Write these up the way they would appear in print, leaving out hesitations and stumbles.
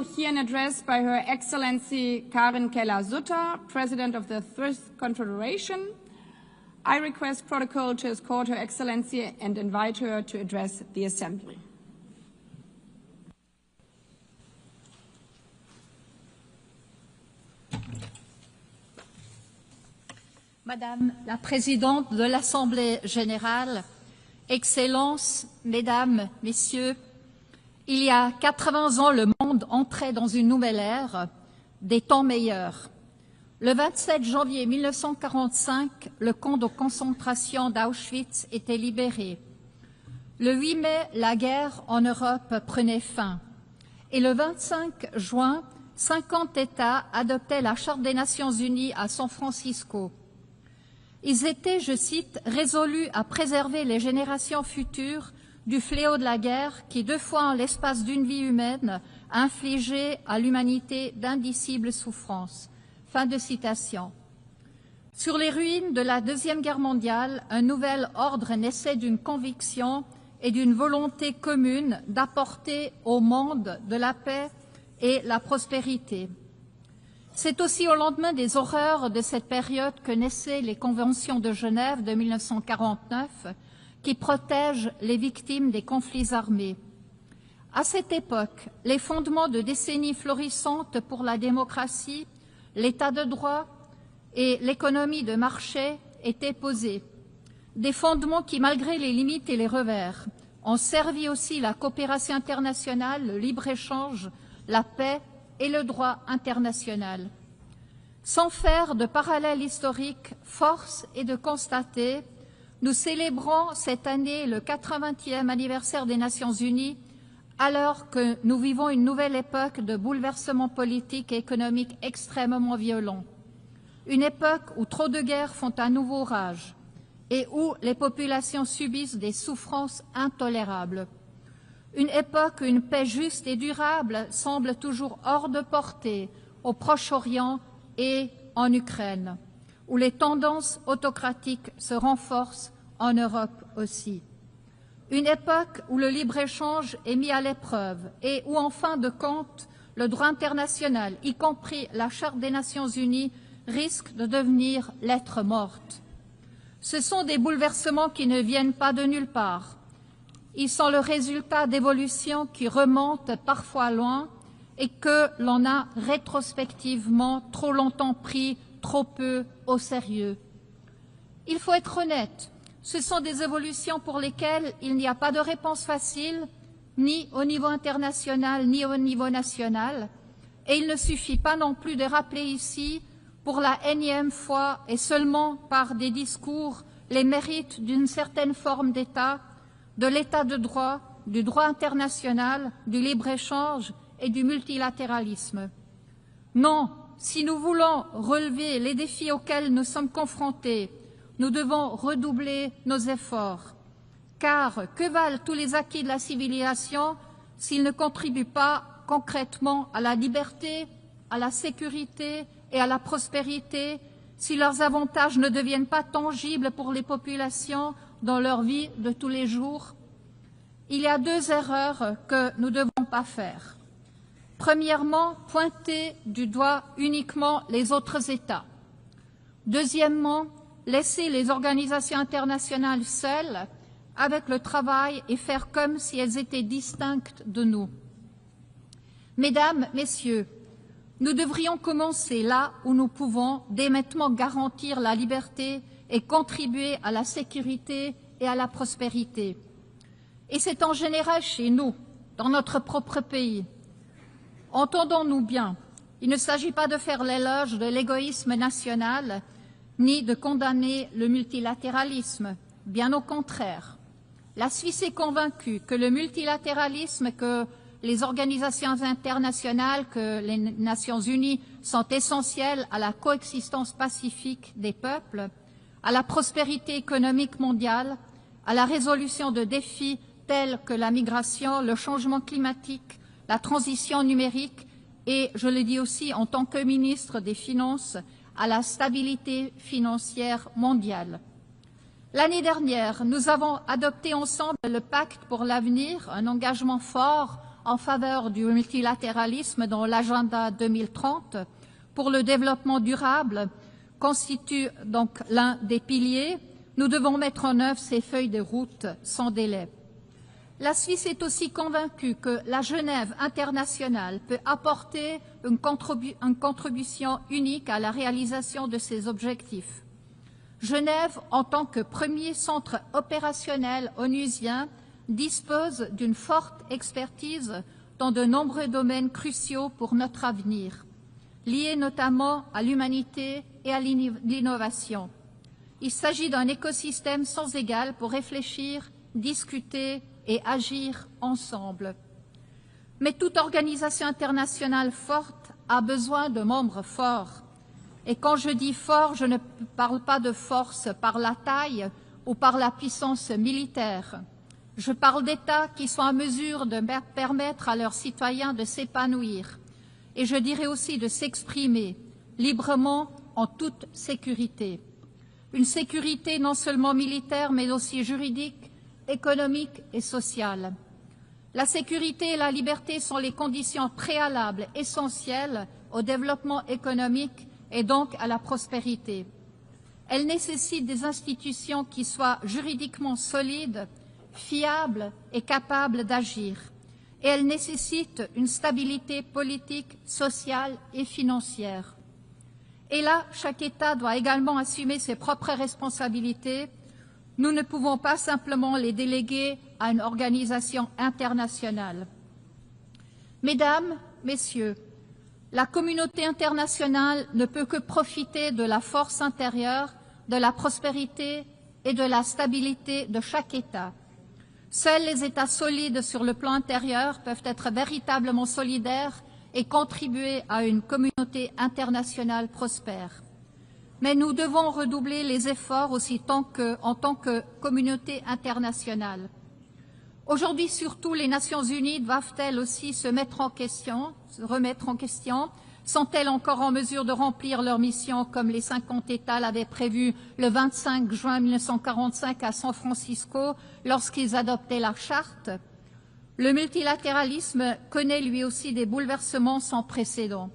will hear an address by Her Excellency Karen Keller-Sutter, President of the Fifth Confederation. I request protocol to escort Her Excellency and invite her to address the Assembly. Madame la Présidente de l'Assemblée générale, Excellences, Mesdames, Messieurs, il y a 80 ans, le monde entrait dans une nouvelle ère, des temps meilleurs. Le 27 janvier 1945, le camp de concentration d'Auschwitz était libéré. Le 8 mai, la guerre en Europe prenait fin. Et le 25 juin, 50 États adoptaient la Charte des Nations Unies à San Francisco. Ils étaient, je cite, résolus à préserver les générations futures du fléau de la guerre qui, 2 fois en l'espace d'une vie humaine, a infligé à l'humanité d'indicibles souffrances. Fin de citation. Sur les ruines de la Deuxième Guerre mondiale, un nouvel ordre naissait d'une conviction et d'une volonté commune d'apporter au monde de la paix et la prospérité. C'est aussi au lendemain des horreurs de cette période que naissaient les conventions de Genève de 1949 qui protègent les victimes des conflits armés. À cette époque, les fondements de décennies florissantes pour la démocratie, l'état de droit et l'économie de marché étaient posés. Des fondements qui, malgré les limites et les revers, ont servi aussi la coopération internationale, le libre-échange, la paix et le droit international. Sans faire de parallèle historique, force est de constater, nous célébrons cette année le 80e anniversaire des Nations Unies, alors que nous vivons une nouvelle époque de bouleversements politiques et économiques extrêmement violents. Une époque où trop de guerres font un nouveau rage et où les populations subissent des souffrances intolérables. Une époque où une paix juste et durable semble toujours hors de portée au Proche-Orient et en Ukraine, où les tendances autocratiques se renforcent en Europe aussi. Une époque où le libre-échange est mis à l'épreuve et où, en fin de compte, le droit international, y compris la Charte des Nations Unies, risque de devenir lettre morte. Ce sont des bouleversements qui ne viennent pas de nulle part. Ils sont le résultat d'évolutions qui remontent parfois loin et que l'on a rétrospectivement trop longtemps pris trop peu au sérieux. Il faut être honnête, ce sont des évolutions pour lesquelles il n'y a pas de réponse facile, ni au niveau international, ni au niveau national, et il ne suffit pas non plus de rappeler ici, pour la énième fois et seulement par des discours, les mérites d'une certaine forme d'État, de l'État de droit, du droit international, du libre-échange et du multilatéralisme. Non, si nous voulons relever les défis auxquels nous sommes confrontés, nous devons redoubler nos efforts. Car que valent tous les acquis de la civilisation s'ils ne contribuent pas concrètement à la liberté, à la sécurité et à la prospérité, si leurs avantages ne deviennent pas tangibles pour les populations dans leur vie de tous les jours? Il y a 2 erreurs que nous ne devons pas faire. Premièrement, pointer du doigt uniquement les autres États. Deuxièmement, laisser les organisations internationales seules avec le travail et faire comme si elles étaient distinctes de nous. Mesdames, Messieurs, nous devrions commencer là où nous pouvons dès maintenant garantir la liberté et contribuer à la sécurité et à la prospérité. Et c'est en général chez nous, dans notre propre pays. Entendons-nous bien, il ne s'agit pas de faire l'éloge de l'égoïsme national, ni de condamner le multilatéralisme, bien au contraire. La Suisse est convaincue que le multilatéralisme, que les organisations internationales, que les Nations Unies sont essentielles à la coexistence pacifique des peuples, à la prospérité économique mondiale, à la résolution de défis tels que la migration, le changement climatique, la transition numérique et, je le dis aussi en tant que ministre des Finances, à la stabilité financière mondiale. L'année dernière, nous avons adopté ensemble le Pacte pour l'avenir, un engagement fort en faveur du multilatéralisme dans l'agenda 2030 pour le développement durable constitue donc l'un des piliers. Nous devons mettre en œuvre ces feuilles de route sans délai. La Suisse est aussi convaincue que la Genève internationale peut apporter une contribution unique à la réalisation de ces objectifs. Genève, en tant que premier centre opérationnel onusien, dispose d'une forte expertise dans de nombreux domaines cruciaux pour notre avenir, liés notamment à l'humanité et à l'innovation. Il s'agit d'un écosystème sans égal pour réfléchir, discuter et agir ensemble. Mais toute organisation internationale forte a besoin de membres forts. Et quand je dis fort, je ne parle pas de force par la taille ou par la puissance militaire. Je parle d'États qui sont en mesure de permettre à leurs citoyens de s'épanouir et je dirais aussi de s'exprimer librement en toute sécurité. Une sécurité non seulement militaire mais aussi juridique, économique et sociale. La sécurité et la liberté sont les conditions préalables essentielles au développement économique et donc à la prospérité. Elles nécessitent des institutions qui soient juridiquement solides, fiables et capables d'agir. Et elles nécessitent une stabilité politique, sociale et financière. Et là, chaque État doit également assumer ses propres responsabilités. Nous ne pouvons pas simplement les déléguer à une organisation internationale. Mesdames, Messieurs, la communauté internationale ne peut que profiter de la force intérieure, de la prospérité et de la stabilité de chaque État. Seuls les États solides sur le plan intérieur peuvent être véritablement solidaires et contribuer à une communauté internationale prospère. Mais nous devons redoubler les efforts aussi en tant que communauté internationale. Aujourd'hui surtout, les Nations unies doivent-elles aussi se remettre en question? Sont-elles encore en mesure de remplir leur mission comme les 50 États l'avaient prévu le 25 juin 1945 à San Francisco lorsqu'ils adoptaient la Charte? Le multilatéralisme connaît lui aussi des bouleversements sans précédent.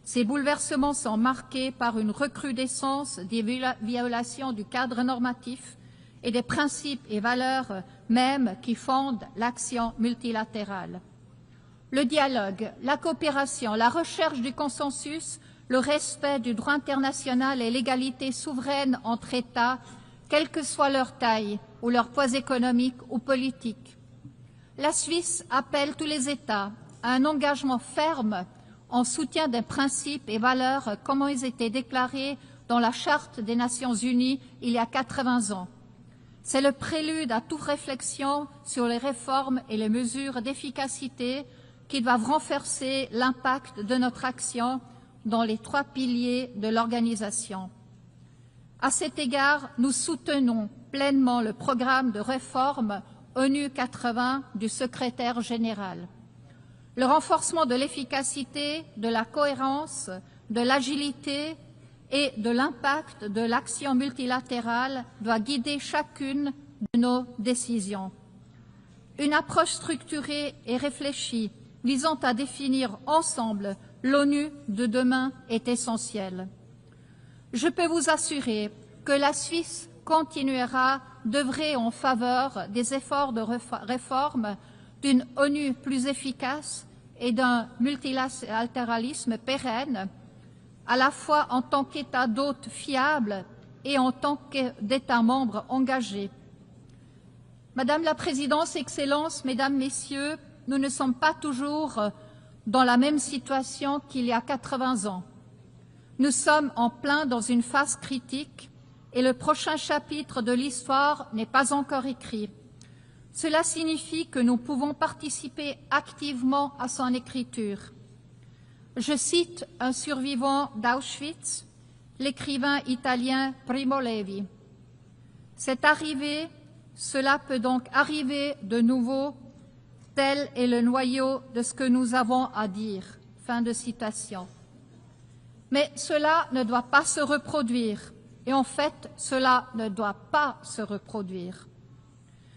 Ces bouleversements sont marqués par une recrudescence des violations du cadre normatif et des principes et valeurs mêmes qui fondent l'action multilatérale. Le dialogue, la coopération, la recherche du consensus, le respect du droit international et l'égalité souveraine entre États, quelle que soit leur taille ou leur poids économique ou politique. La Suisse appelle tous les États à un engagement ferme en soutien des principes et valeurs comme ils étaient déclarés dans la Charte des Nations unies il y a 80 ans. C'est le prélude à toute réflexion sur les réformes et les mesures d'efficacité qui doivent renforcer l'impact de notre action dans les 3 piliers de l'organisation. À cet égard, nous soutenons pleinement le programme de réforme ONU 80 du secrétaire général. Le renforcement de l'efficacité, de la cohérence, de l'agilité et de l'impact de l'action multilatérale doit guider chacune de nos décisions. Une approche structurée et réfléchie visant à définir ensemble l'ONU de demain est essentielle. Je peux vous assurer que la Suisse continuera d'œuvrer en faveur des efforts de réforme d'une ONU plus efficace et d'un multilatéralisme pérenne, à la fois en tant qu'État d'hôte fiable et en tant qu'État membre engagé. Madame la Présidente, Excellences, Mesdames, Messieurs, nous ne sommes pas toujours dans la même situation qu'il y a 80 ans. Nous sommes en plein dans une phase critique et le prochain chapitre de l'histoire n'est pas encore écrit. Cela signifie que nous pouvons participer activement à son écriture. Je cite un survivant d'Auschwitz, l'écrivain italien Primo Levi. « C'est arrivé, cela peut donc arriver de nouveau, tel est le noyau de ce que nous avons à dire. » Fin de citation. Mais cela ne doit pas se reproduire. Et en fait, cela ne doit pas se reproduire.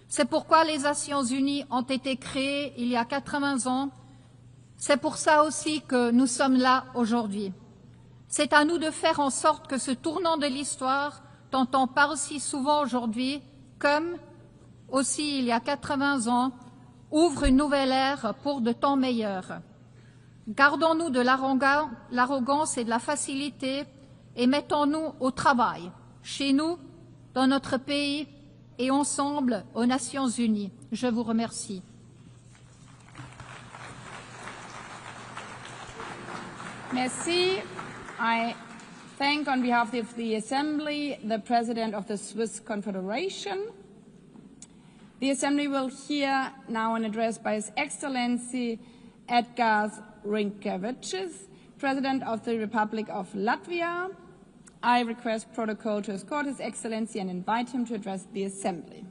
C'est pourquoi les Nations Unies ont été créées il y a 80 ans. C'est pour ça aussi que nous sommes là aujourd'hui. C'est à nous de faire en sorte que ce tournant de l'histoire, dont on parle si souvent aujourd'hui, comme aussi il y a 80 ans, ouvre une nouvelle ère pour de temps meilleurs. Gardons-nous de l'arrogance et de la facilité et mettons-nous au travail, chez nous, dans notre pays et ensemble aux Nations Unies. Je vous remercie. Merci. I thank on behalf of the Assembly the President of the Swiss Confederation. The Assembly will hear now an address by His Excellency Edgars Rinkēvičs, President of the Republic of Latvia. I request protocol to escort His Excellency and invite him to address the Assembly.